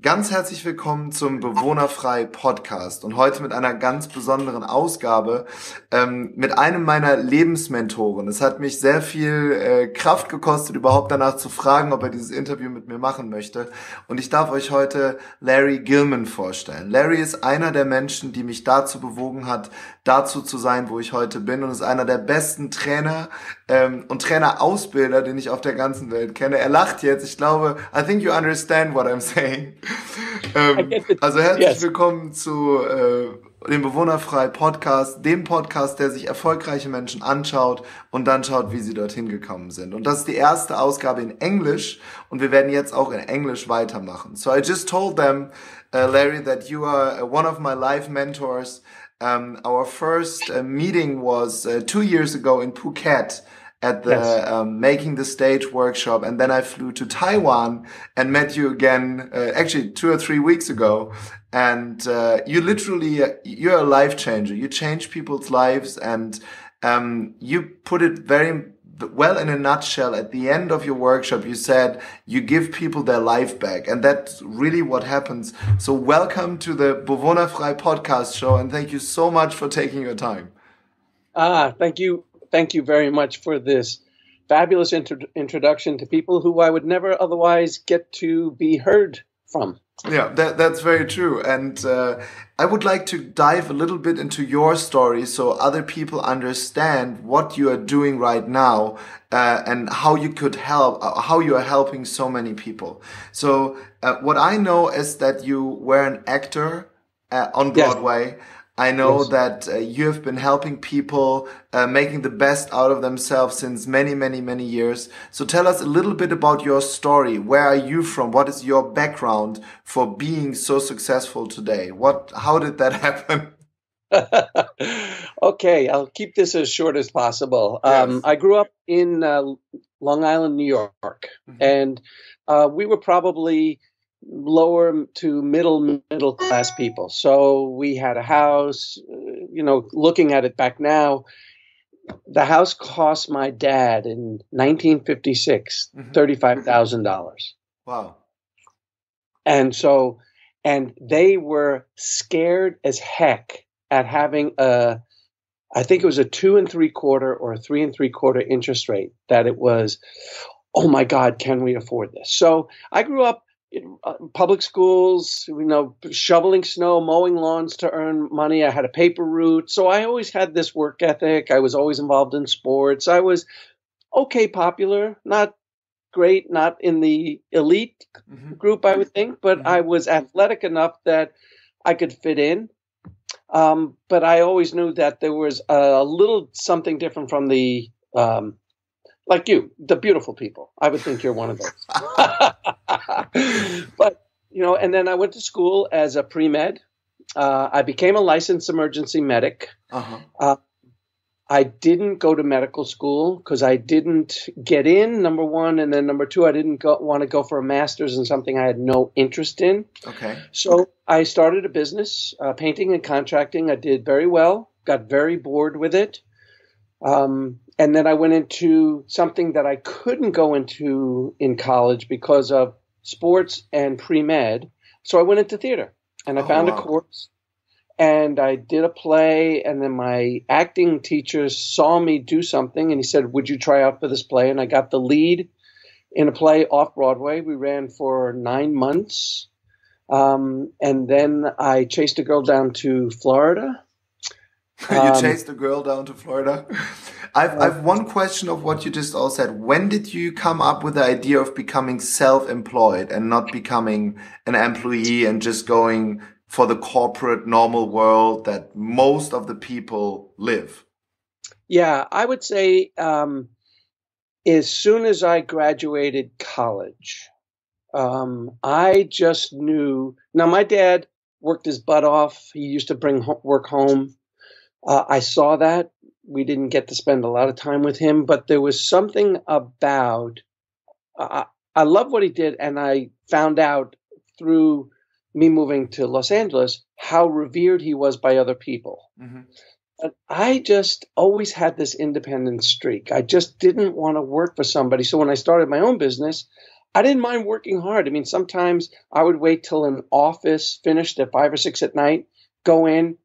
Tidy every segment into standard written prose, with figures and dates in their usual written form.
Ganz herzlich willkommen zum Bewohnerfrei Podcast und heute mit einer ganz besonderen Ausgabe mit einem meiner Lebensmentoren. Es hat mich sehr viel Kraft gekostet, überhaupt danach zu fragen, ob er dieses Interview mit mir machen möchte. Und ich darf euch heute Larry Gilman vorstellen. Larry ist einer der Menschen, die mich dazu bewogen hat, dazu zu sein, wo ich heute bin, und ist einer der besten Trainer und Trainerausbilder, den ich auf der ganzen Welt kenne. Er lacht jetzt. Ich glaube, I think you understand what I'm saying. Also herzlich willkommen zu dem Bewohnerfrei Podcast, dem Podcast, der sich erfolgreiche Menschen anschaut und dann schaut, wie sie dorthin gekommen sind. Und das ist die erste Ausgabe in Englisch und wir werden jetzt auch in Englisch weitermachen. So I just told them, Larry, that you are one of my life mentors. Our first meeting was 2 years ago in Phuket at the Making the Stage workshop, and then I flew to Taiwan and met you again, actually 2 or 3 weeks ago. And you're a life changer. You change people's lives, and you put it very well in a nutshell. At the end of your workshop, you said you give people their life back, and that's really what happens. So welcome to the Bewohnerfrei podcast show, and thank you so much for taking your time. Thank you. Thank you very much for this fabulous introduction to people who I would never otherwise get to be heard from. Yeah, that's very true. And I would like to dive a little bit into your story so other people understand what you are doing right now and how you could help, how you are helping so many people. So what I know is that you were an actor on Broadway. Yes. I know that you have been helping people making the best out of themselves since many, many, many years. So tell us a little bit about your story. Where are you from? What is your background for being so successful today? How did that happen? Okay, I'll keep this as short as possible. Yes. I grew up in Long Island, New York, and we were probably lower to middle class people. So we had a house, looking at it back now, the house cost my dad in 1956, $35,000. Wow. And they were scared as heck at having I think it was a 2 3/4 or a 3 3/4 interest rate, that it was, oh my God, can we afford this? So I grew up in public schools, shoveling snow, mowing lawns to earn money. I had a paper route. So I always had this work ethic. I was always involved in sports. I was okay popular, not great, not in the elite group, I would think, but I was athletic enough that I could fit in. But I always knew that there was a little something different from the like you, the beautiful people. I would think you're one of those. But, and then I went to school as a pre-med. I became a licensed emergency medic. I didn't go to medical school because I didn't get in, number one. And then number two, I didn't want to go for a master's in something I had no interest in. Okay. So I started a business, painting and contracting. I did very well, got very bored with it. And then I went into something that I couldn't go into in college because of sports and pre-med. So I went into theater, and I found a course, and I did a play, and then my acting teacher saw me do something, and he said, would you try out for this play? And I got the lead in a play off Broadway. We ran for 9 months. And then I chased a girl down to Florida. You chased a girl down to Florida? I've one question of what you just all said. When did you come up with the idea of becoming self-employed and not becoming an employee and just going for the corporate normal world that most of the people live? Yeah, I would say as soon as I graduated college, I just knew. Now, my dad worked his butt off. He used to bring work home. I saw that. We didn't get to spend a lot of time with him, but there was something about, I love what he did. And I found out through me moving to Los Angeles how revered he was by other people. But I just always had this independent streak. I just didn't want to work for somebody. So when I started my own business, I didn't mind working hard. I mean, sometimes I would wait till an office finished at 5 or 6 at night, go in.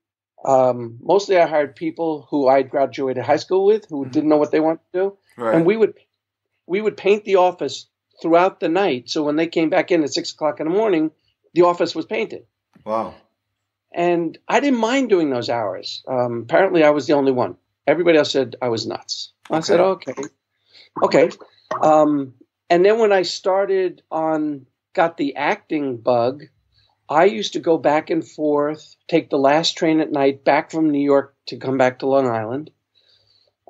Mostly I hired people who I'd graduated high school with who didn't know what they wanted to do. Right. And we would paint the office throughout the night. So when they came back in at 6 o'clock in the morning, the office was painted. Wow. And I didn't mind doing those hours. Apparently I was the only one. Everybody else said I was nuts. Okay. I said, okay. And then when I got the acting bug, I used to go back and forth, take the last train at night back from New York to come back to Long Island,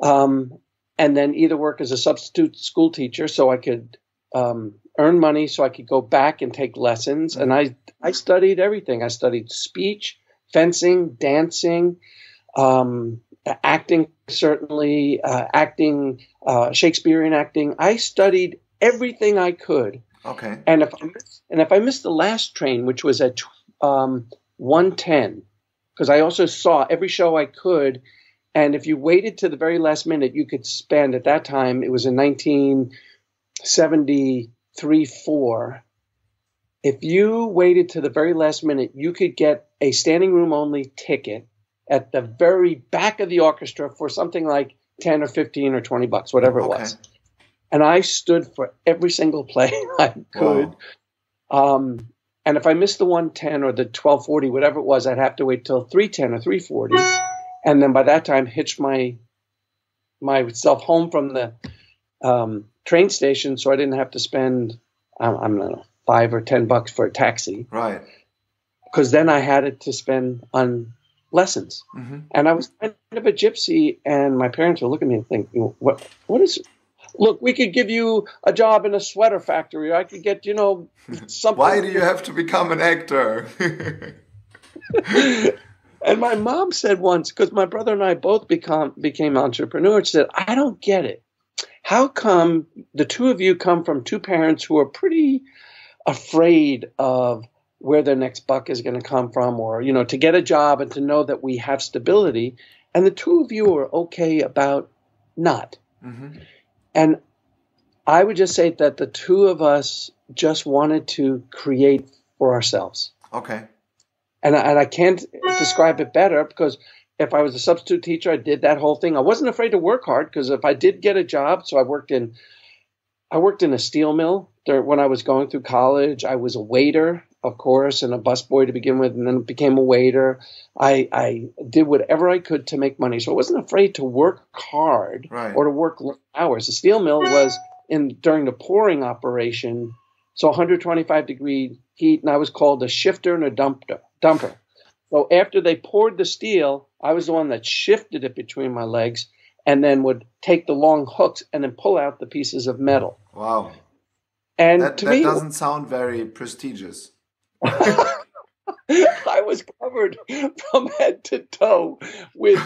and then either work as a substitute school teacher so I could earn money so I could go back and take lessons. And I studied everything. I studied speech, fencing, dancing, acting, certainly, Shakespearean acting. I studied everything I could. Okay. And if I missed the last train, which was at 1:10, because I also saw every show I could, and if you waited to the very last minute, you could spend, at that time, it was in 1973-4. If you waited to the very last minute, you could get a standing room only ticket at the very back of the orchestra for something like 10 or 15 or $20, whatever it was. And I stood for every single play I could. Wow. And if I missed the 1:10 or the 12:40, whatever it was, I'd have to wait till 3:10 or 3:40. And then by that time, hitch myself home from the train station so I didn't have to spend, I don't know, $5 or $10 for a taxi. Right. Because then I had it to spend on lessons. Mm-hmm. And I was kind of a gypsy, and my parents would look at me and think, what is it? Look, we could give you a job in a sweater factory. I could get, something. Why do you have to become an actor? And my mom said once, because my brother and I both became entrepreneurs, she said, I don't get it. How come the two of you come from two parents who are pretty afraid of where their next buck is going to come from, or, to get a job and to know that we have stability, and the two of you are okay about not. Mm-hmm. And I would just say that the two of us just wanted to create for ourselves. Okay. And I can't describe it better, because if I was a substitute teacher, I did that whole thing. I wasn't afraid to work hard, because if I did get a job, so I worked in a steel mill when I was going through college. I was a waiter, of course, and a busboy to begin with, and then became a waiter. I did whatever I could to make money. So I wasn't afraid to work hard or to work long hours. The steel mill was during the pouring operation, so 125-degree heat, and I was called a shifter and a dumper. So after they poured the steel, I was the one that shifted it between my legs and then would take the long hooks and then pull out the pieces of metal. Wow. And that doesn't sound very prestigious. I was covered from head to toe with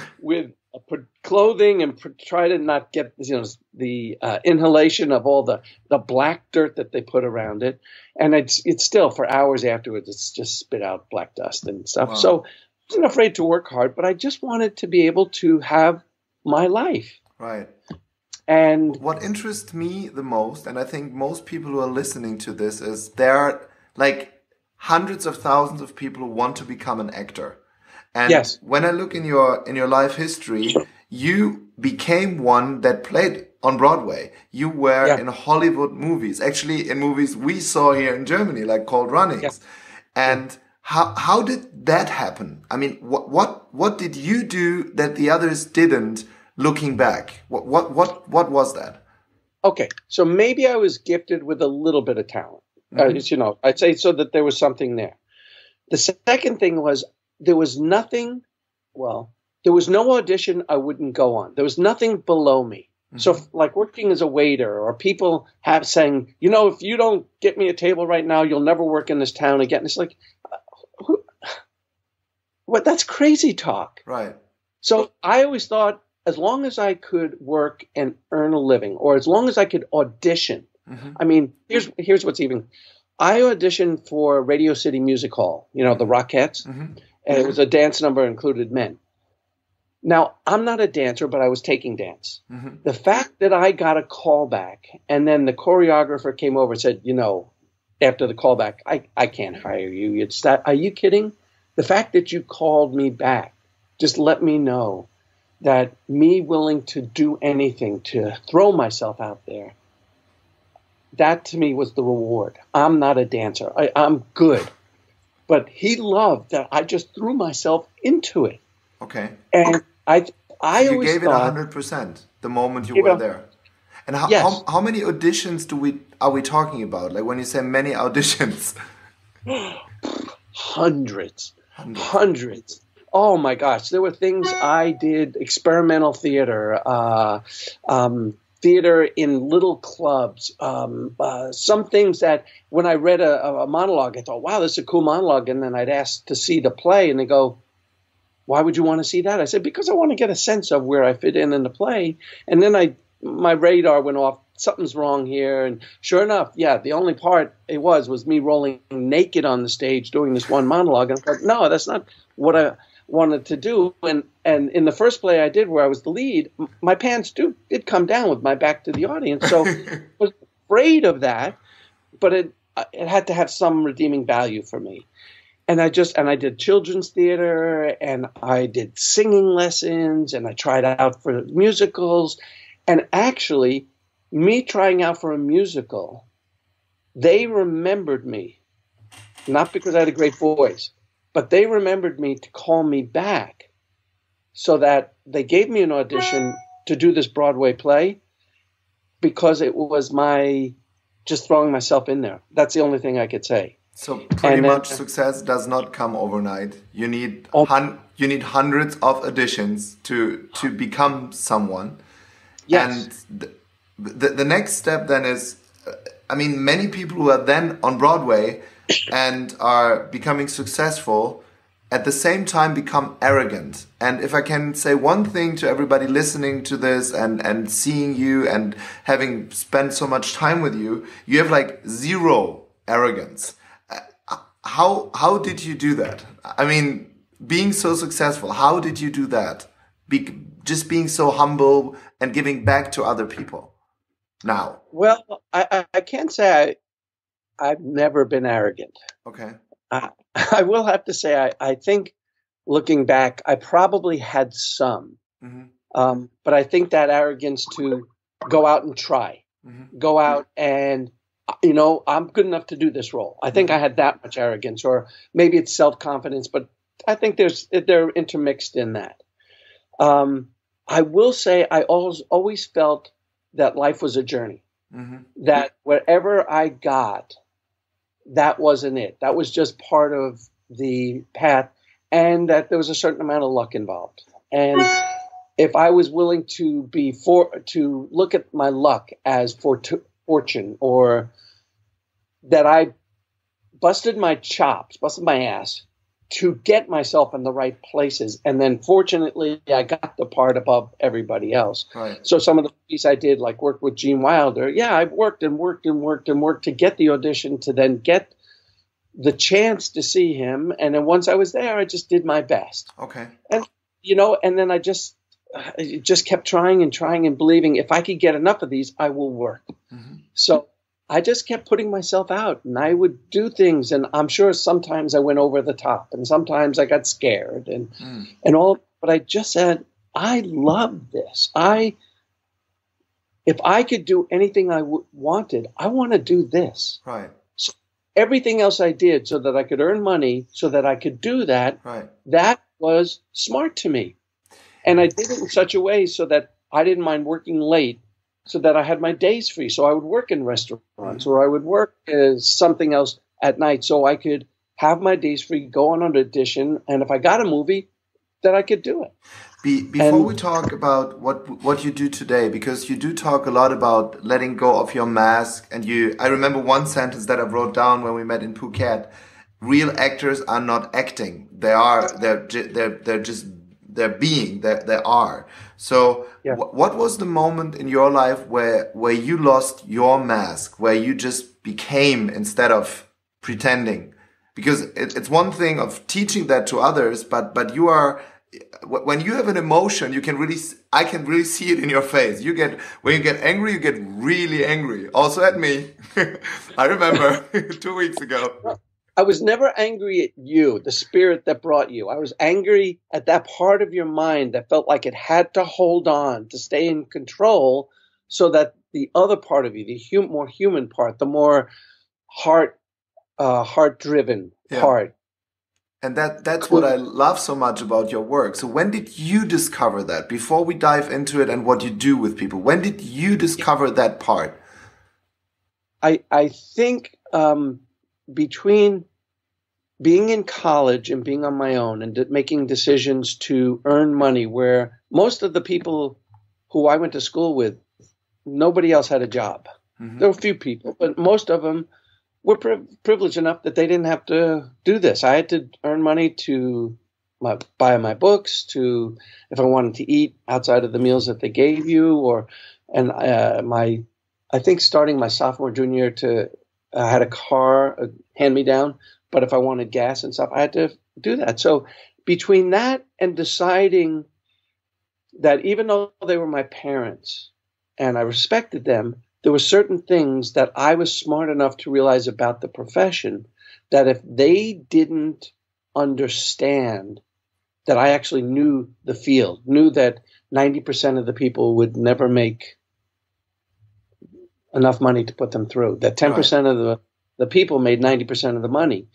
clothing and try to not get the inhalation of all the black dirt that they put around it, and it's still for hours afterwards it's just spit out black dust and stuff. Wow. So I wasn't afraid to work hard, but I just wanted to be able to have my life. Right. And what interests me the most, and I think most people who are listening to this, is there are like hundreds of thousands of people who want to become an actor. And yes, when I look in your life history, you became one that played on Broadway. You were in Hollywood movies, actually in movies we saw here in Germany, like called Runnings. Yes. And how did that happen? I mean, what did you do that the others didn't? Looking back, what was that? Okay, so maybe I was gifted with a little bit of talent. Mm-hmm. I'd say so that there was something there. The second thing was there was no audition I wouldn't go on. There was nothing below me. Mm-hmm. So like working as a waiter, or people saying, if you don't get me a table right now, you'll never work in this town again. It's like, what? That's crazy talk. Right. So I always thought, as long as I could work and earn a living, or as long as I could audition. Mm-hmm. I mean, here's what's even. I auditioned for Radio City Music Hall, the Rockettes, mm-hmm. and it was a dance number, included men. Now, I'm not a dancer, but I was taking dance. The fact that I got a call back and then the choreographer came over and said, after the callback, I can't hire you. It's that. Are you kidding? The fact that you called me back just let me know that me willing to do anything, to throw myself out there, that to me was the reward. I'm not a dancer. I'm good. But he loved that I just threw myself into it. Okay. And I you always gave it thought, 100% the moment you were there. And how many auditions are we talking about? Like when you say many auditions? Hundreds. Oh my gosh. There were things I did, experimental theater, theater in little clubs, some things that when I read a monologue, I thought, wow, this is a cool monologue. And then I'd ask to see the play and they go, why would you want to see that? I said, because I want to get a sense of where I fit in the play. And then my radar went off. Something's wrong here. And sure enough, the only part it was me rolling naked on the stage doing this one monologue. And I thought, no, that's not what I wanted to do. And in the first play I did where I was the lead, my pants did come down with my back to the audience. So I was afraid of that, but it had to have some redeeming value for me. And I did children's theater and I did singing lessons and I tried out for musicals. And actually, me trying out for a musical, they remembered me, not because I had a great voice, but they remembered me to call me back so that they gave me an audition to do this Broadway play because it was my just throwing myself in there. That's the only thing I could say. So pretty much success does not come overnight. You need hundreds of auditions to become someone. Yes. And the next step then is, many people who are then on Broadway and are becoming successful at the same time become arrogant. And if I can say one thing to everybody listening to this and seeing you and having spent so much time with you, you have like zero arrogance. How did you do that? Being so successful, how did you do that? Just being so humble and giving back to other people now. Well, I can't say I've never been arrogant. Okay. I will have to say I think looking back, I probably had some. But I think that arrogance to go out and try, go out and I'm good enough to do this role. I think I had that much arrogance, or maybe it's self-confidence, but I think they're intermixed in that. I will say I always felt that life was a journey, that wherever I got, that wasn't it. That was just part of the path, and that there was a certain amount of luck involved. And if I was willing to to look at my luck as fortune, or that I busted my ass to get myself in the right places. And then fortunately I got the part above everybody else. Right. So some of the movies I did, like worked with Gene Wilder. Yeah, I worked to get the audition, to then get the chance to see him. And then once I was there, I just did my best. Okay. And, and then I just kept trying and believing if I could get enough of these, I will work. So I just kept putting myself out, and I would do things, and I'm sure sometimes I went over the top, and sometimes I got scared, and all. But I just said, I love this. If I could do anything I wanted, I want to do this. Right. So everything else I did so that I could earn money, so that I could do that. Right. That was smart to me, and I did it in such a way so that I didn't mind working late, so that I had my days free. So I would work in restaurants, or I would work as something else at night, so I could have my days free, go on an audition, and if I got a movie, that I could do it. Before we talk about what you do today, because you do talk a lot about letting go of your mask, and I remember one sentence that I wrote down when we met in Phuket: real actors are not acting; they're being. They are. So yeah. What was the moment in your life where you lost your mask, where you just became instead of pretending? Because it's one thing of teaching that to others, but you are when you have an emotion, I can really see it in your face. When you get angry, you get really angry. Also at me. I remember 2 weeks ago. I was never angry at you, the spirit that brought you. I was angry at that part of your mind that felt like it had to hold on to stay in control, so that the other part of you, the more human part, the more heart-driven part. And that's what I love so much about your work. So when did you discover that? Before we dive into it and what you do with people, when did you discover that part? I think between being in college and being on my own and making decisions to earn money, where most of the people who I went to school with, nobody else had a job. Mm-hmm. There were a few people, but most of them were privileged enough that they didn't have to do this. I had to earn money to buy my books, to if I wanted to eat outside of the meals that they gave you, I think starting my sophomore, junior year, I had a car, a hand-me-down, but if I wanted gas and stuff, I had to do that. So between that and deciding that even though they were my parents and I respected them, there were certain things that I was smart enough to realize about the profession that if they didn't understand that I actually knew the field, knew that 90% of the people would never make enough money to put them through, that 10% of the people made 90% of the money,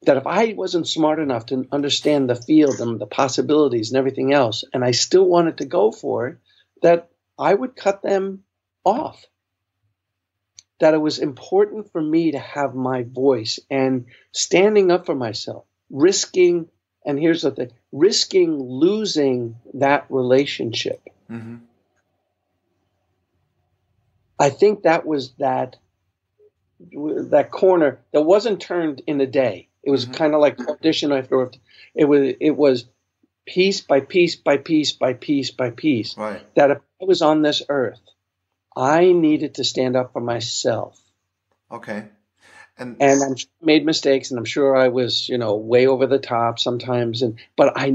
that if I wasn't smart enough to understand the field and the possibilities and everything else, and I still wanted to go for it, that I would cut them off. That it was important for me to have my voice and standing up for myself, risking, and here's the thing, risking losing that relationship. Mm-hmm. I think that was that corner that wasn't turned in a day. It was mm-hmm. kind of like audition after it was piece by piece by piece by piece by piece. Right. That if I was on this earth, I needed to stand up for myself. Okay. And I made mistakes, and I'm sure I was, way over the top sometimes. But I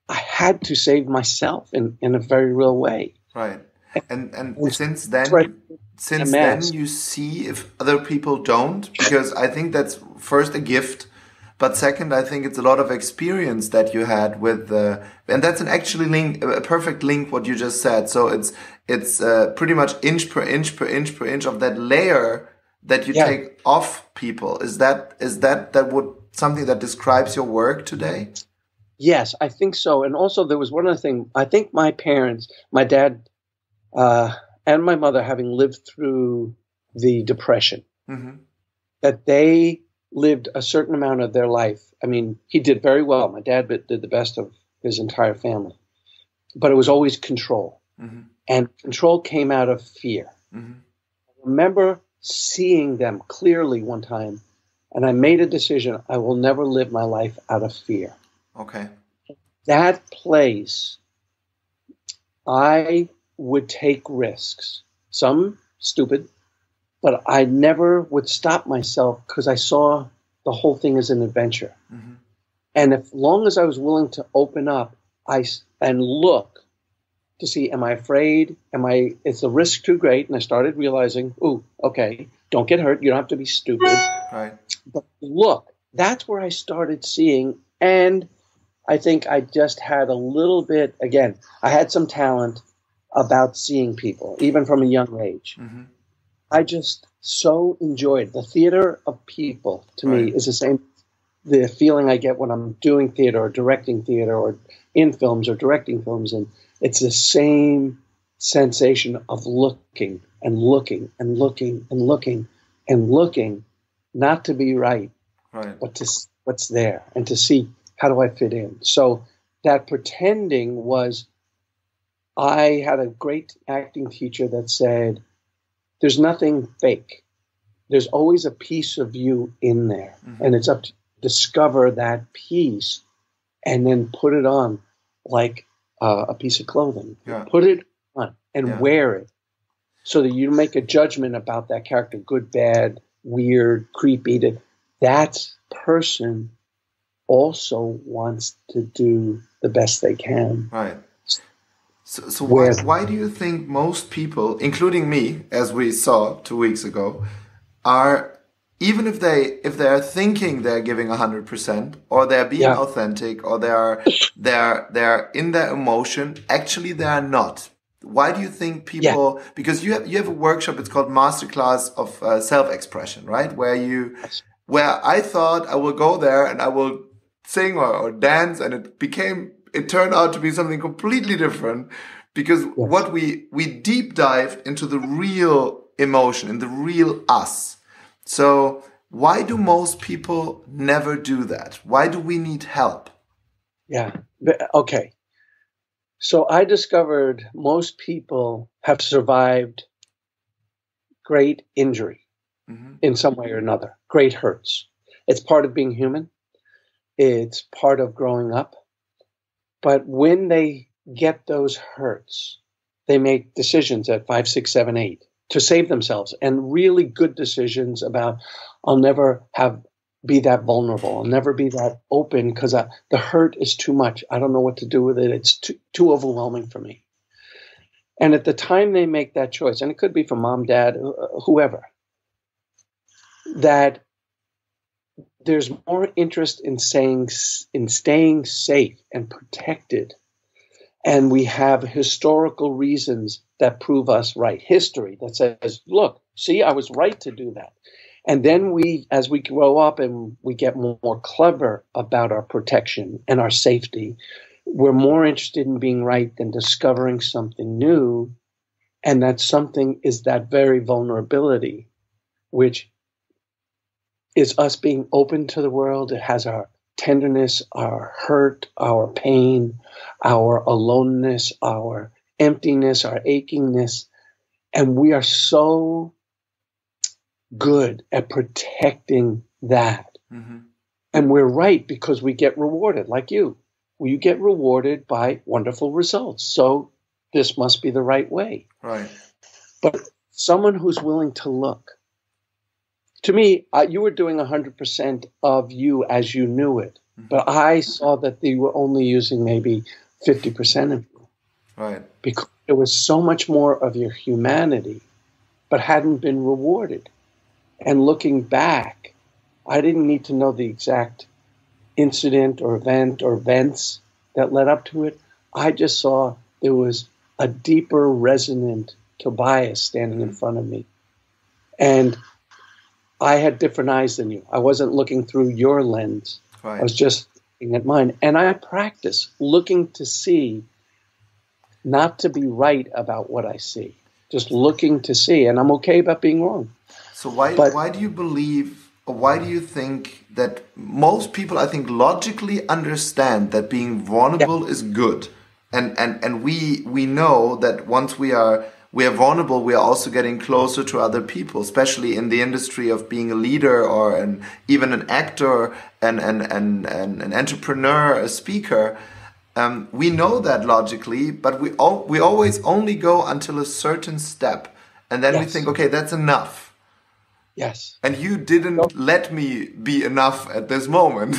had to save myself in a very real way. Right. And since then, you see if other people don't, because I think that's first a gift. But second, I think it's a lot of experience that you had with, and that's a perfect link what you just said. So it's pretty much inch per inch per inch per inch of that layer that you take off people. Is that something that describes your work today? Yes, I think so. And also there was one other thing. I think my parents, my dad and my mother, having lived through the Depression, mm-hmm. that they lived a certain amount of their life. I mean, he did very well. My dad did the best of his entire family. But it was always control. Mm-hmm. And control came out of fear. Mm-hmm. I remember seeing them clearly one time, and I made a decision. I will never live my life out of fear. Okay. That place, I would take risks. Some stupid, but I never would stop myself because I saw the whole thing as an adventure. Mm-hmm. And as long as I was willing to open up and look to see, am I afraid? Is the risk too great? And I started realizing, okay, don't get hurt. You don't have to be stupid. Right. But look, that's where I started seeing. And I think I just had a little bit, again, I had some talent about seeing people, even from a young age. Mm-hmm. I just so enjoyed the theater of people. To me, is the same. The feeling I get when I'm doing theater or directing theater or in films or directing films, and it's the same sensation of looking and looking and looking and looking and looking, not to be right, but to see what's there and to see how do I fit in. So that pretending was. I had a great acting teacher that said, there's nothing fake. There's always a piece of you in there. Mm-hmm. And it's up to discover that piece and then put it on like a piece of clothing. Yeah. Put it on and wear it so that you make a judgment about that character, good, bad, weird, creepy. That person also wants to do the best they can. Right. So why do you think most people, including me, as we saw 2 weeks ago, are, even if they are thinking they're giving 100%, or they're being authentic, or they're in their emotion, actually they are not? Why do you think people? Because you have a workshop. It's called Masterclass of Self-Expression, right? Where I thought I will go there and I will sing or dance, and it turned out to be something completely different, because what we deep dive into the real emotion, in the real us. So why do most people never do that? Why do we need help? Yeah. Okay. So I discovered most people have survived great injury in some way or another, great hurts. It's part of being human. It's part of growing up. But when they get those hurts, they make decisions at 5, 6, 7, 8 to save themselves, and really good decisions about, I'll never be that vulnerable. I'll never be that open because the hurt is too much. I don't know what to do with it. It's too overwhelming for me. And at the time they make that choice, and it could be from mom, dad, whoever, that there's more interest in staying safe and protected. And we have historical reasons that prove us right. History that says, look, see, I was right to do that. And then as we grow up and we get more clever about our protection and our safety, we're more interested in being right than discovering something new. And that something is that very vulnerability, which is us being open to the world. It has our tenderness, our hurt, our pain, our aloneness, our emptiness, our achingness. And we are so good at protecting that. Mm-hmm. And we're right because we get rewarded, like you. You get rewarded by wonderful results. So this must be the right way. Right. But someone who's willing to look. To me, you were doing 100% of you as you knew it. Mm-hmm. But I saw that they were only using maybe 50% of you. Right. Because there was so much more of your humanity, but hadn't been rewarded. And looking back, I didn't need to know the exact incident or event or events that led up to it. I just saw there was a deeper resonant Tobias standing in front of me. And I had different eyes than you. I wasn't looking through your lens. Right. I was just looking at mine. And I practice looking to see, not to be right about what I see, just looking to see. And I'm okay about being wrong. So why do you believe, or why do you think that most people, I think, logically understand that being vulnerable is good? And we know that once we are vulnerable, we are also getting closer to other people, especially in the industry of being a leader or even an actor, an entrepreneur, a speaker. We know that logically, but we always only go until a certain step. And then we think, okay, that's enough. Yes. And you didn't let me be enough at this moment.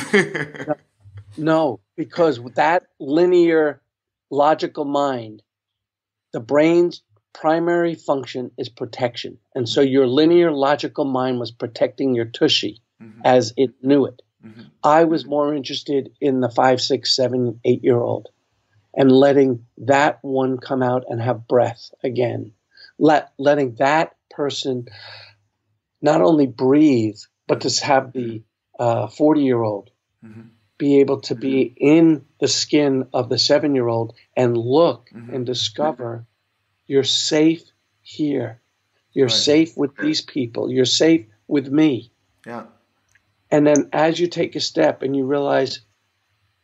No, because with that linear logical mind, the brain's primary function is protection. And so your linear logical mind was protecting your tushy as it knew it. Mm-hmm. I was more interested in the 5, 6, 7, 8-year-old and letting that one come out and have breath again. Letting that person not only breathe, but to have the 40-year-old be able to be in the skin of the 7-year-old and look and discover you're safe here. You're safe with these people. You're safe with me. Yeah. And then as you take a step and you realize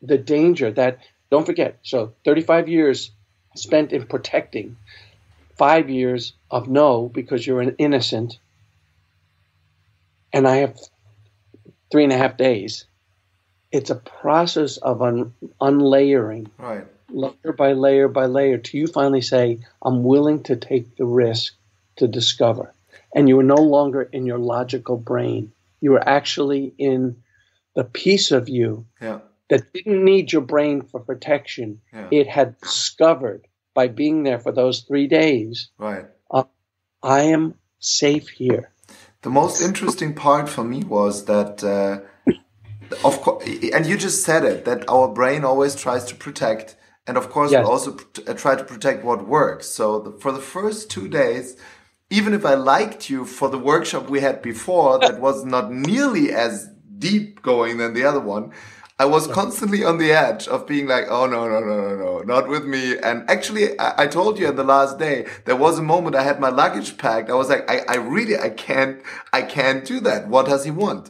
the danger that, don't forget, so 35 years spent in protecting, 5 years of no because you're an innocent, and I have 3.5 days. It's a process of unlayering, right, layer by layer by layer, till you finally say, I'm willing to take the risk to discover. And you are no longer in your logical brain. You are actually in the piece of you that didn't need your brain for protection, it had discovered by being there for those 3 days. Right. I am safe here. The most interesting part for me was that, of course, and you just said it, that our brain always tries to protect. And of course, we also try to protect what works. So for the first 2 days, even if I liked you for the workshop we had before, that was not nearly as deep going than the other one, I was constantly on the edge of being like, oh, no, not with me. And actually, I told you on the last day, there was a moment I had my luggage packed. I was like, I can't do that. What does he want?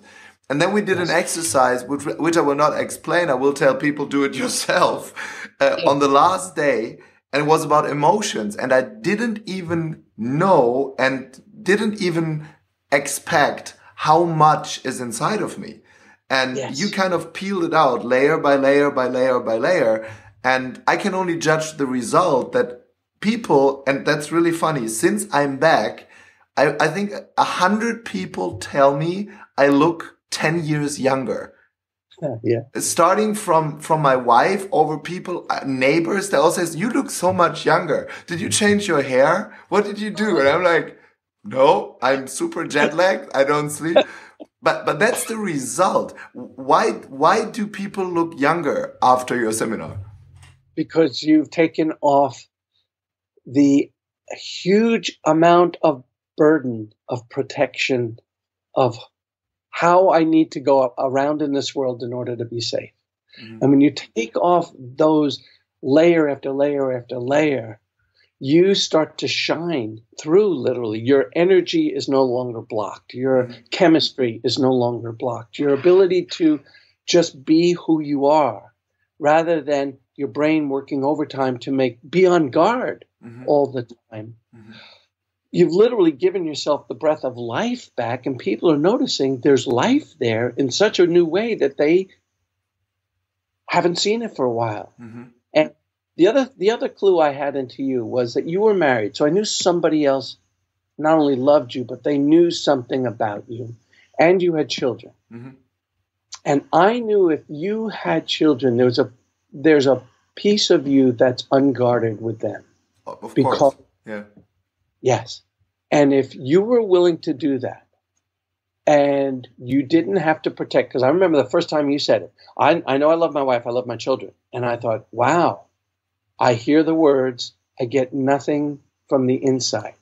And then we did an exercise, which I will not explain. I will tell people, do it yourself, on the last day. And it was about emotions. And I didn't even know and didn't even expect how much is inside of me. And you kind of peeled it out layer by layer by layer by layer. And I can only judge the result that people, and that's really funny, since I'm back, I think 100 people tell me I look 10 years younger. Starting from my wife over people, neighbors, they all says, you look so much younger. Did you change your hair? What did you do? And I'm like, no, I'm super jet lagged. I don't sleep. But that's the result. Why do people look younger after your seminar? Because you've taken off the huge amount of burden of protection of how I need to go around in this world in order to be safe. Mm-hmm. And when you take off those layer after layer after layer, you start to shine through, literally. Your energy is no longer blocked. Your chemistry is no longer blocked. Your ability to just be who you are, rather than your brain working overtime to be on guard all the time. Mm-hmm. You've literally given yourself the breath of life back, and people are noticing there's life there in such a new way that they haven't seen it for a while. Mm-hmm. And the other clue I had into you was that you were married. So I knew somebody else not only loved you, but they knew something about you, and you had children. Mm-hmm. And I knew if you had children, there's a piece of you that's unguarded with them. Of course. Yeah. Yes. And if you were willing to do that, and you didn't have to protect, because I remember the first time you said it, I know I love my wife, I love my children. And I thought, wow, I hear the words, I get nothing from the inside.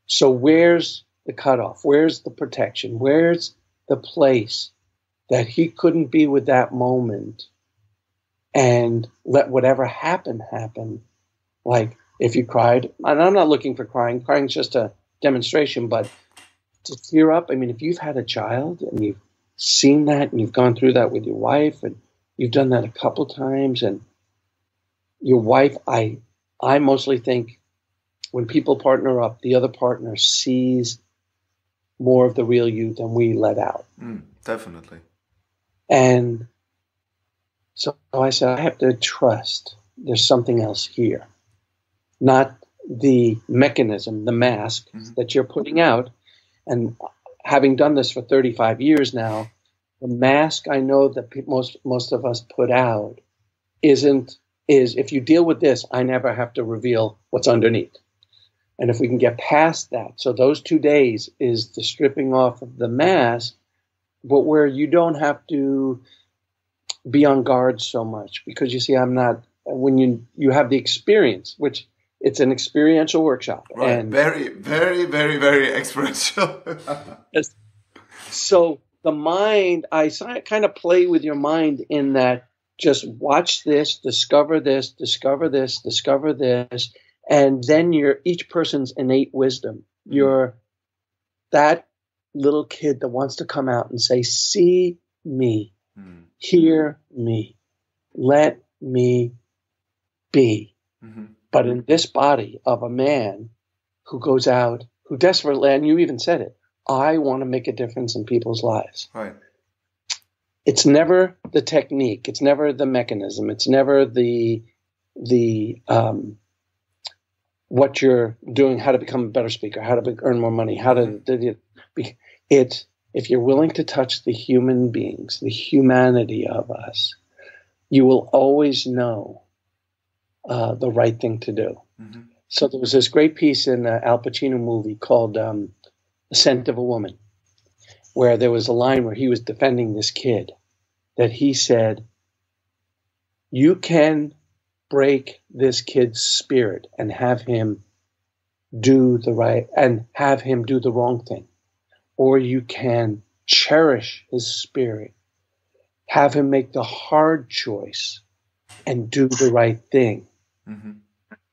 So where's the cutoff? Where's the protection? Where's the place that he couldn't be with that moment and let whatever happen? Like, if you cried, and I'm not looking for crying is just a demonstration, but to tear up, I mean, if you've had a child and you've seen that and you've gone through that with your wife and you've done that a couple times, and your wife, I mostly think when people partner up, the other partner sees more of the real you than we let out. Definitely. And so I said, I have to trust there's something else here. Not the mechanism, the mask that you're putting out. And having done this for 35 years now, the mask I know that most of us put out is if you deal with this, I never have to reveal what's underneath. And if we can get past that, so those 2 days is the stripping off of the mask, but where you don't have to be on guard so much, because you see, when you have the experience, which it's an experiential workshop. Right. And very, very, very, very experiential. So the mind, I kind of play with your mind in that, just watch this, discover this, discover this, discover this, and then each person's innate wisdom. You're that little kid that wants to come out and say, see me, hear me, let me be. Mm-hmm. But in this body of a man who goes out, who desperately, and you even said it, I want to make a difference in people's lives. Right. It's never the technique. It's never the mechanism. It's never the what you're doing, how to become a better speaker, how to earn more money, how to. It's if you're willing to touch the human beings, the humanity of us, you will always know the right thing to do. Mm-hmm. So there was this great piece in an Al Pacino movie called The Scent of a Woman, where there was a line where he was defending this kid that he said, you can break this kid's spirit and have him do the right and have him do the wrong thing. Or you can cherish his spirit, have him make the hard choice and do the right thing, mm-hmm.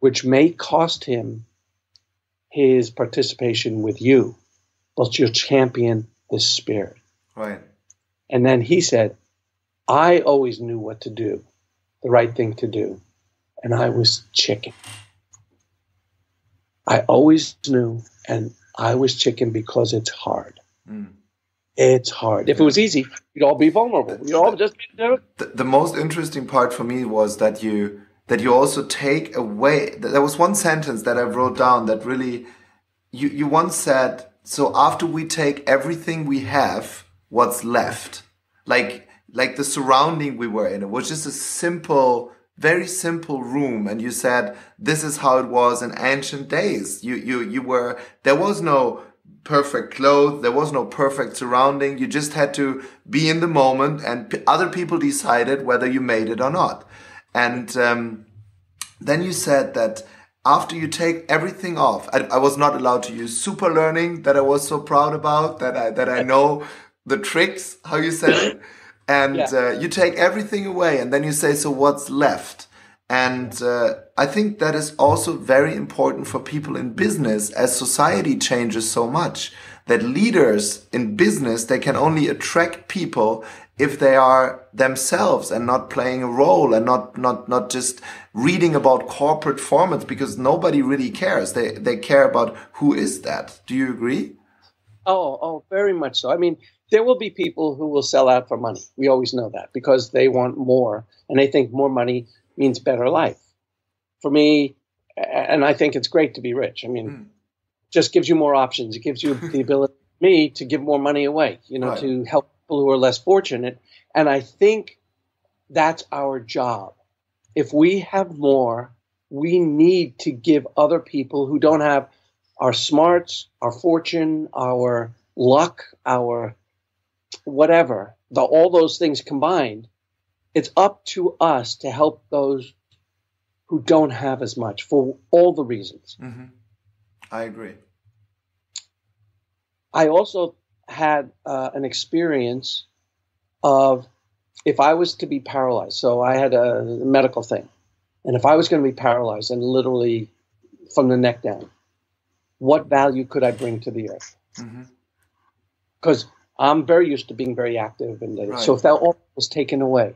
which may cost him his participation with you, but you'll champion his spirit. Right. And then he said, I always knew what to do, the right thing to do, and I was chicken. I always knew, and I was chicken because it's hard. Mm. It's hard. If it was easy, we'd all be vulnerable. We'd all just be there. The most interesting part for me was that you also take away. There was one sentence that I wrote down that really, you once said, so after we take everything we have, what's left? Like the surrounding we were in. It was just a simple, very simple room. And you said, this is how it was in ancient days. There was no perfect clothes. There was no perfect surrounding. You just had to be in the moment, and other people decided whether you made it or not. And then you said that after you take everything off, I was not allowed to use super learning that I was so proud about, that I know the tricks, how you said it. And you take everything away, and then you say, so what's left? And I think that is also very important for people in business, as society changes so much, that leaders in business, they can only attract people if they are themselves and not playing a role and not just reading about corporate formats, because nobody really cares. They care about who is that. Do you agree? Oh, very much so. I mean, there will be people who will sell out for money. We always know that, because they want more, and they think more money means better life. For me, and I think it's great to be rich. I mean, just gives you more options. It gives you the ability, me, to give more money away, right, to help people who are less fortunate. And I think that's our job. If we have more, we need to give other people who don't have our smarts, our fortune, our luck, our whatever, all those things combined. It's up to us to help those who don't have as much, for all the reasons. Mm-hmm. I agree. I also had an experience of, if I was to be paralyzed, so I had a medical thing, and if I was going to be paralyzed and literally from the neck down, what value could I bring to the earth? Because I'm very used to being very active, and right. So if that all was taken away,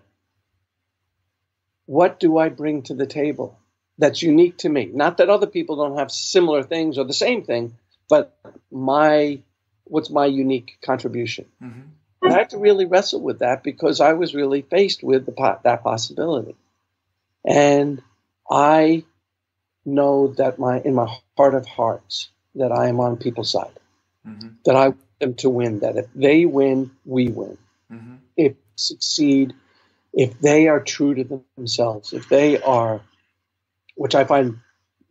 what do I bring to the table that's unique to me? Not that other people don't have similar things or the same thing, but what's my unique contribution? Mm-hmm. And I had to really wrestle with that, because I was really faced with that possibility. And I know that in my heart of hearts, that I am on people's side, mm-hmm. that I want them to win, that if they win, we win. Mm-hmm. If they succeed, if they are true to themselves, if they are, which I find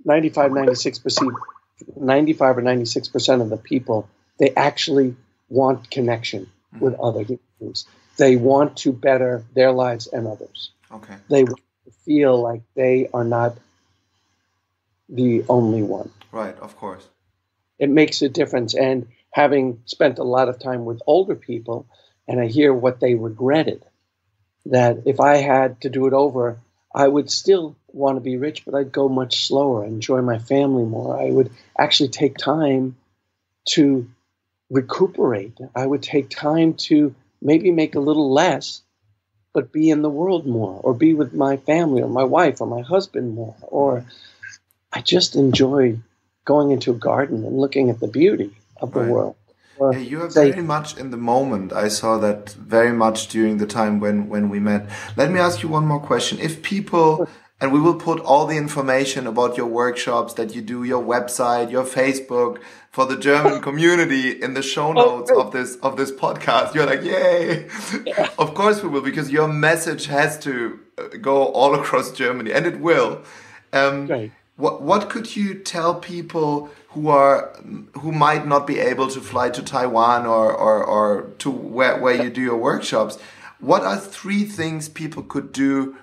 95 or 96% of the people, they actually want connection with other humans. They want to better their lives and others. Okay. They want to feel like they are not the only one. Right, of course. It makes a difference. And having spent a lot of time with older people, and I hear what they regretted, that if I had to do it over, I would still want to be rich, but I'd go much slower, enjoy my family more. I would actually take time to recuperate. I would take time to maybe make a little less, but be in the world more, or be with my family or my wife or my husband more. Or I just enjoy going into a garden and looking at the beauty of the world. Yeah, you are very much in the moment. I saw that very much during the time when we met. Let me ask you one more question. If people And we will put all the information about your workshops that you do, your website, your Facebook for the German community in the show notes of this podcast. You're like, yay! Yeah. Of course we will, because your message has to go all across Germany, and it will. Great. What could you tell people who might not be able to fly to Taiwan or to where you do your workshops? What are 3 things people could do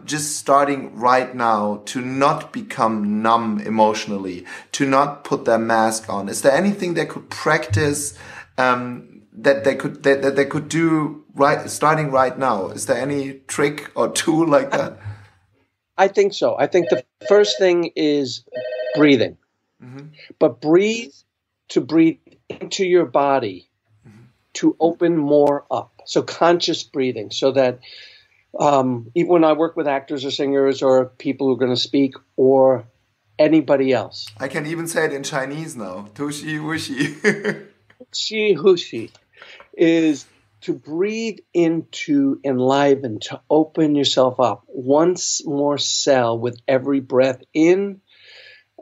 just starting right now to not become numb emotionally, to not put their mask on? Is there anything they could practice that they could do starting right now? Is there any trick or tool like that? I think so. I think the first thing is breathing. Mm-hmm. But breathe into your body, mm-hmm. to open more up. So conscious breathing, so that even when I work with actors or singers or people who are going to speak or anybody else. I can even say it in Chinese now. Tushi wushi. Shi hushi is to breathe into enliven, to open yourself up. Once more cell with every breath in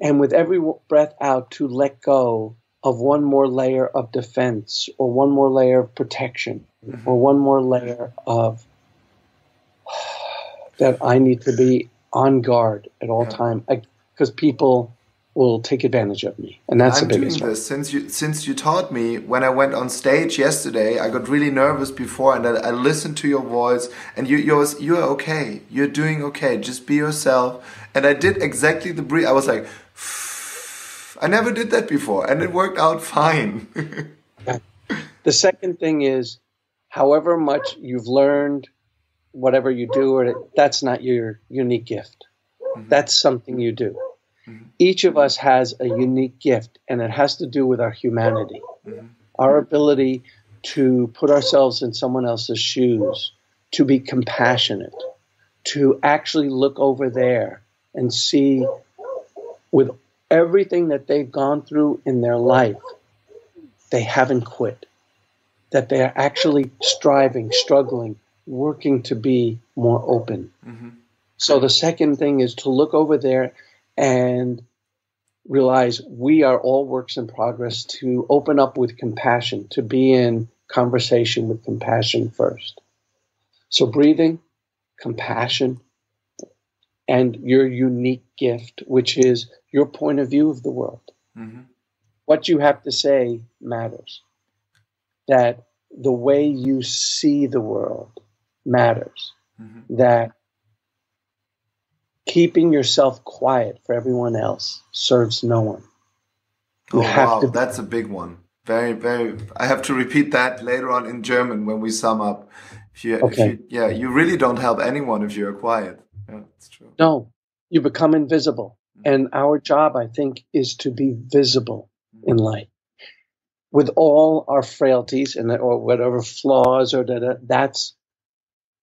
and with every breath out, to let go of one more layer of defense or one more layer of protection, mm-hmm. or one more layer of that I need to be on guard at all time, because people will take advantage of me, and that's the biggest one. I'm doing this since you taught me. When I went on stage yesterday, I got really nervous before, and I listened to your voice, and you're okay. You're doing okay. Just be yourself. And I did exactly the breathe. I was like, I never did that before, and it worked out fine. The second thing is, however much you've learned, whatever you do, that's not your unique gift. Mm-hmm. That's something you do. Mm-hmm. Each of us has a unique gift, and it has to do with our humanity, mm-hmm. our ability to put ourselves in someone else's shoes, to be compassionate, to actually look over there and see, with everything that they've gone through in their life, they haven't quit, that they are actually striving, struggling, working to be more open. Mm-hmm. So the second thing is to look over there and realize we are all works in progress, to open up with compassion, to be in conversation with compassion first. So breathing, compassion, and your unique gift, which is your point of view of the world. Mm-hmm. What you have to say matters. That the way you see the world matters. Mm-hmm. That keeping yourself quiet for everyone else serves no one. That's a big one. Very, very. I have to repeat that later on in German when we sum up. You really don't help anyone if you're quiet. Yeah, that's true. No, you become invisible. Mm-hmm. And our job, I think, is to be visible, mm-hmm. in life. With all our frailties or whatever flaws, that's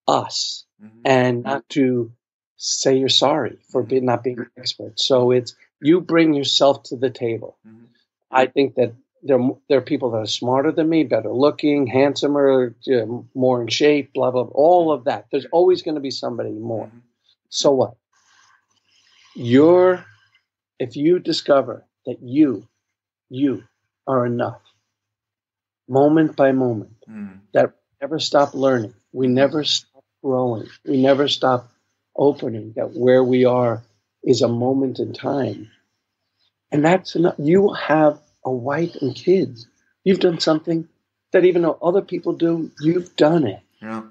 us. Mm-hmm. And not to say you're sorry for not being an expert. So it's you bring yourself to the table. Mm-hmm. I think that there are people that are smarter than me, better looking, handsomer, more in shape, blah, blah, blah, all of that. There's always going to be somebody more. Mm-hmm. So what? If you discover that you are enough, moment by moment, that we never stop learning, we never stop growing, we never stop opening, that where we are is a moment in time. And that's enough. You have a wife and kids. You've done something that even though other people do, you've done it. Yeah.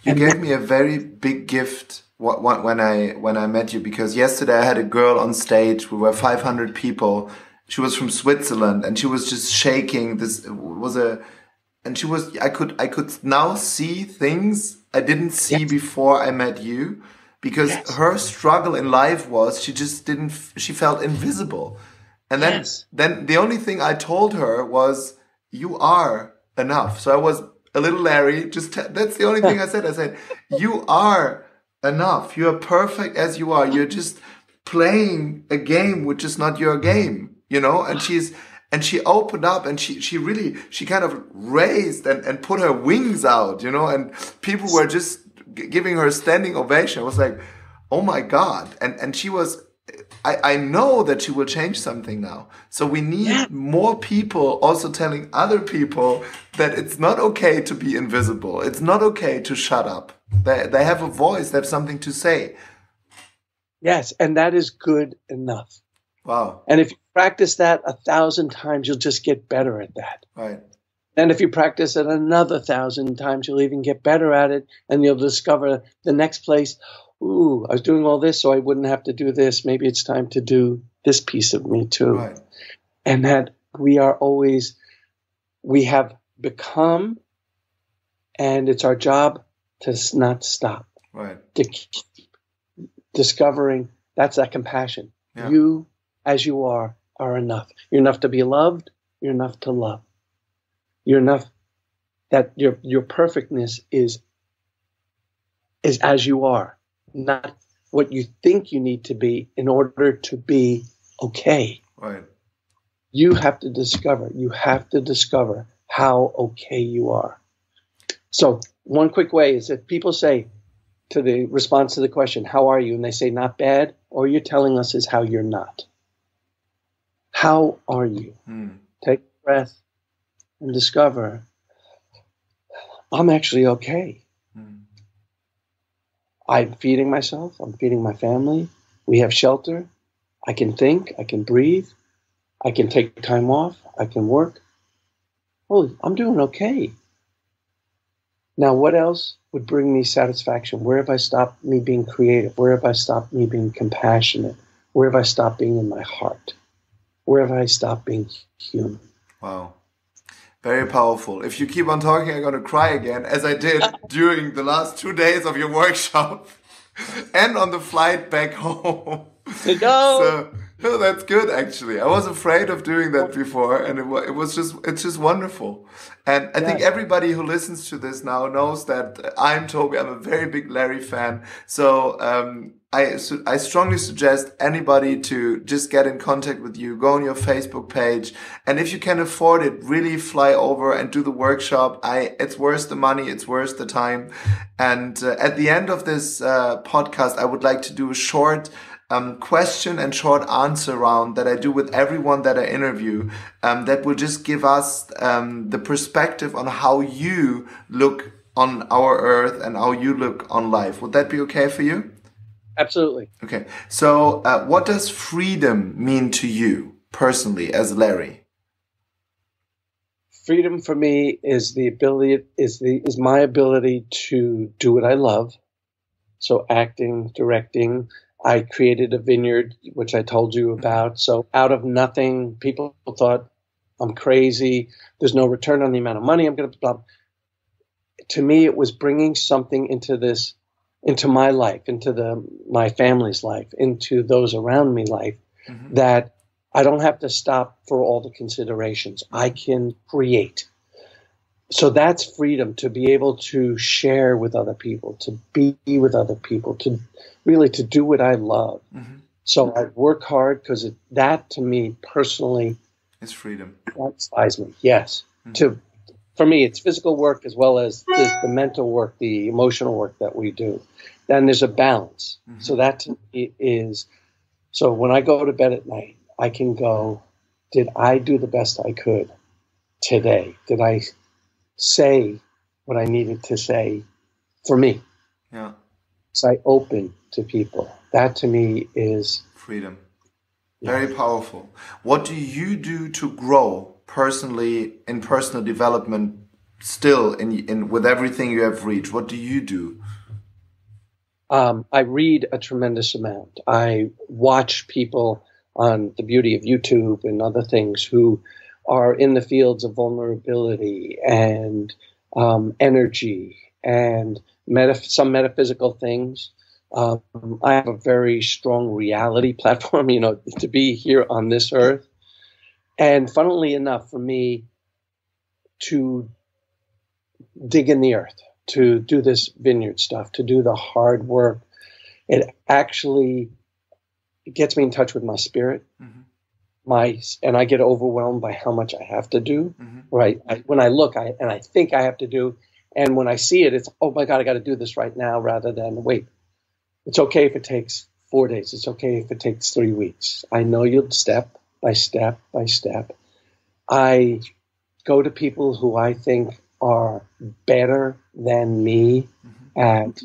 You gave me a very big gift when I met you, because yesterday I had a girl on stage. We were 500 people. She was from Switzerland, and she was just shaking. I could now see things I didn't see before I met you, because her struggle in life was she felt invisible. And then the only thing I told her was, you are enough. So I was a little Larry. That's the only thing I said. I said, you are enough. You are perfect as you are. You're just playing a game which is not your game, And she opened up, and she kind of raised and put her wings out, And people were just giving her a standing ovation. I was like, oh my God. And she was, I know that she will change something now. So we need more people also telling other people that it's not okay to be invisible. It's not okay to shut up. They have a voice. They have something to say. Yes, and that is good enough. Wow. And if you practice that 1,000 times, you'll just get better at that. Right. And if you practice it another 1,000 times, you'll even get better at it, and you'll discover the next place, ooh, I was doing all this so I wouldn't have to do this. Maybe it's time to do this piece of me too. Right. And that we have become, and it's our job to not stop. Right. To keep discovering, that's that compassion. Yeah. You, as you are enough. You're enough to be loved. You're enough to love. You're enough that your perfectness is as you are, not what you think you need to be in order to be okay. Right. You have to discover how okay you are. So one quick way is that people say to the response to the question, how are you? And they say, not bad. All you're telling us is how you're not. How are you? Take a breath and discover, I'm actually okay. I'm feeding myself. I'm feeding my family. We have shelter. I can think. I can breathe. I can take time off. I can work. Oh, I'm doing okay. Now, what else would bring me satisfaction? Where have I stopped me being creative? Where have I stopped me being compassionate? Where have I stopped being in my heart? Where have I stopped being human? Wow. Very powerful. If you keep on talking, I'm going to cry again, as I did during the last 2 days of your workshop and on the flight back home. So, no, that's good, actually. I was afraid of doing that before, and it's just wonderful. And I think everybody who listens to this now knows that I'm Toby. I'm a very big Larry fan. So I strongly suggest anybody to just get in contact with you, go on your Facebook page, and if you can afford it, really fly over and do the workshop. It's worth the money, it's worth the time. And at the end of this podcast, I would like to do a short question and short answer round that I do with everyone that I interview, that will just give us the perspective on how you look on our earth and how you look on life. Would that be okay for you? Absolutely. Okay. So what does freedom mean to you personally as Larry? Freedom for me is my ability to do what I love. So acting, directing. I created a vineyard, which I told you about. So out of nothing, people thought I'm crazy. There's no return on the amount of money I'm going to blah. To me, it was bringing something into my life, into my family's life, into those around me life, that I don't have to stop for all the considerations. I can create. So that's freedom, to be able to share with other people, to be with other people, to really to do what I love. So I work hard because that to me personally is freedom. Satisfies me. Yes. For me, it's physical work as well as the mental work, the emotional work that we do. Then there's a balance. So that to me is, so when I go to bed at night, I can go, did I do the best I could today? Did I say what I needed to say for me? Yeah. So I open to people. That to me is freedom. Very powerful. What do you do to grow personally in personal development still in with everything you have reached? What do you do? I read a tremendous amount. I watch people on the beauty of YouTube and other things who are in the fields of vulnerability and energy and some metaphysical things. I have a very strong reality platform, to be here on this earth. And funnily enough, for me to dig in the earth, to do this vineyard stuff, to do the hard work, it actually gets me in touch with my spirit. And I get overwhelmed by how much I have to do. Right? When I look, and I think I have to do, and when I see it, it's, oh my God, I got to do this right now, rather than wait. It's okay if it takes 4 days. It's okay if it takes 3 weeks. I know you'll step by step by step. I go to people who I think are better than me at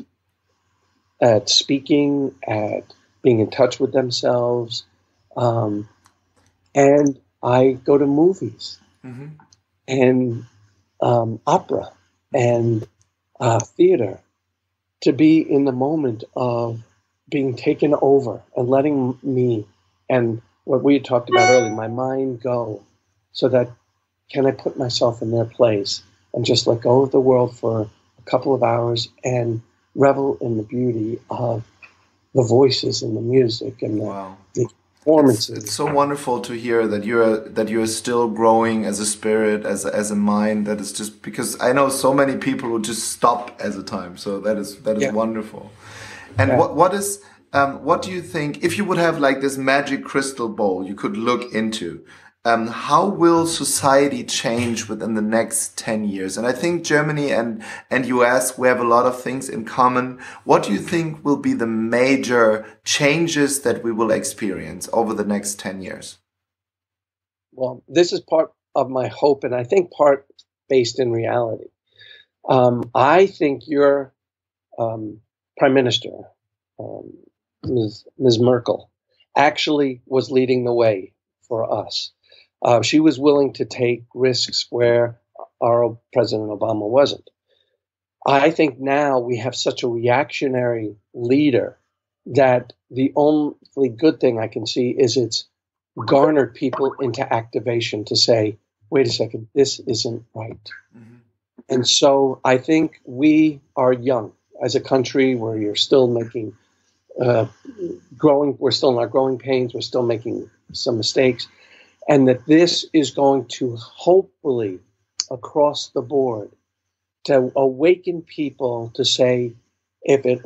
speaking, at being in touch with themselves. And I go to movies and opera and theater to be in the moment of being taken over and letting me and what we had talked about earlier, my mind go, so that can I put myself in their place and just let go of the world for a couple of hours and revel in the beauty of the voices and the music and the performances. It's so wonderful to hear that you're still growing as a spirit, as a mind. That is just because I know so many people who just stop as a time. So that is wonderful. And what do you think if you would have like this magic crystal ball you could look into? How will society change within the next 10 years? And I think Germany and US, we have a lot of things in common. What do you think will be the major changes that we will experience over the next 10 years? Well, this is part of my hope, and I think part based in reality. I think your Prime Minister, Ms. Merkel, actually was leading the way for us. She was willing to take risks where our President Obama wasn't. I think now we have such a reactionary leader that the only good thing I can see is it's garnered people into activation to say, wait a second, this isn't right. And so I think we are young as a country where you're still making we're still in our growing pains, we're still making some mistakes. And that this is going to hopefully, across the board, to awaken people to say, if it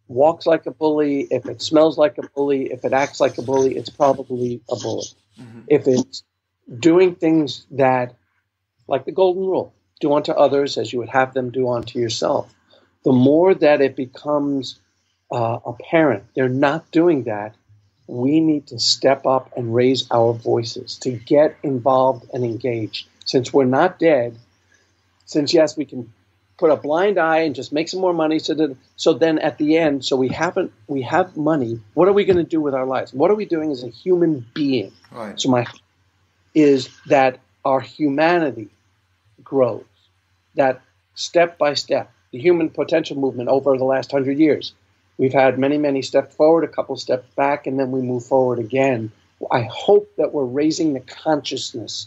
walks like a bully, if it smells like a bully, if it acts like a bully, it's probably a bully. If it's doing things that, like the golden rule, do unto others as you would have them do unto yourself, the more that it becomes apparent they're not doing that, we need to step up and raise our voices to get involved and engaged. Since we're not dead, since yes, we can put a blind eye and just make some more money. So then at the end, we have money. What are we going to do with our lives? What are we doing as a human being? Right. So my hope is that our humanity grows. That step by step, the human potential movement over the last 100 years. We've had many, many steps forward, a couple steps back, and then we move forward again. I hope that we're raising the consciousness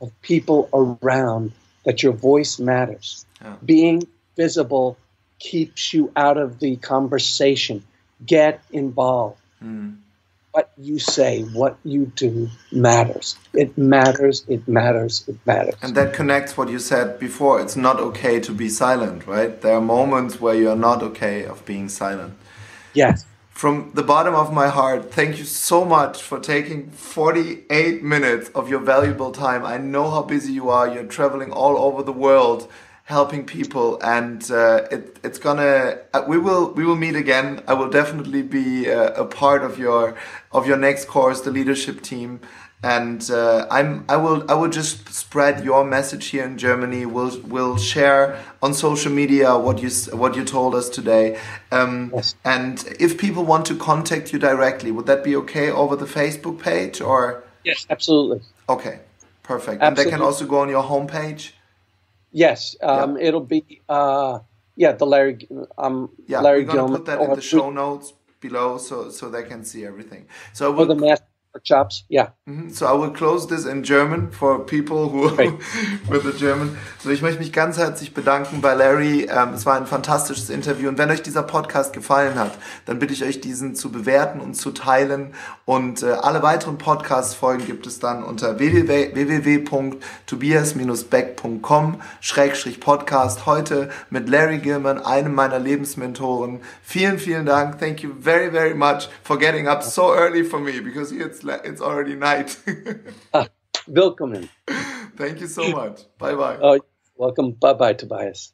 of people around that your voice matters. Yeah. Being visible keeps you out of the conversation. Get involved. What you say, what you do matters. It matters, it matters, it matters. And that connects what you said before. It's not okay to be silent, right? There are moments where you're not okay of being silent. Yes. From the bottom of my heart, thank you so much for taking 48 minutes of your valuable time. I know how busy you are. You're traveling all over the world, helping people, and it's gonna. We will meet again. I will definitely be a part of your next course, the leadership team, and I will just spread your message here in Germany. We'll share on social media what you told us today. Yes. And if people want to contact you directly, would that be okay over the Facebook page or? Yes, absolutely. Okay, perfect. Absolutely. And they can also go on your homepage. Yes, it'll be the Larry. Larry we're gonna Gilman. put that in the show notes below, so they can see everything. So I For the Masken workshops, yeah. So I will close this in German for people who with the German. So ich möchte mich ganz herzlich bedanken bei Larry. Es war ein fantastisches Interview und wenn euch dieser Podcast gefallen hat, dann bitte ich euch, diesen zu bewerten und zu teilen. Und alle weiteren Podcast-Folgen gibt es dann unter www.tobias-beck.com/podcast heute mit Larry Gilman, einem meiner Lebensmentoren. Vielen, vielen Dank. Thank you very, very much for getting up so early for me because it's already night. Willkommen. Thank you so much. Bye-bye. Oh, welcome. Bye-bye, Tobias.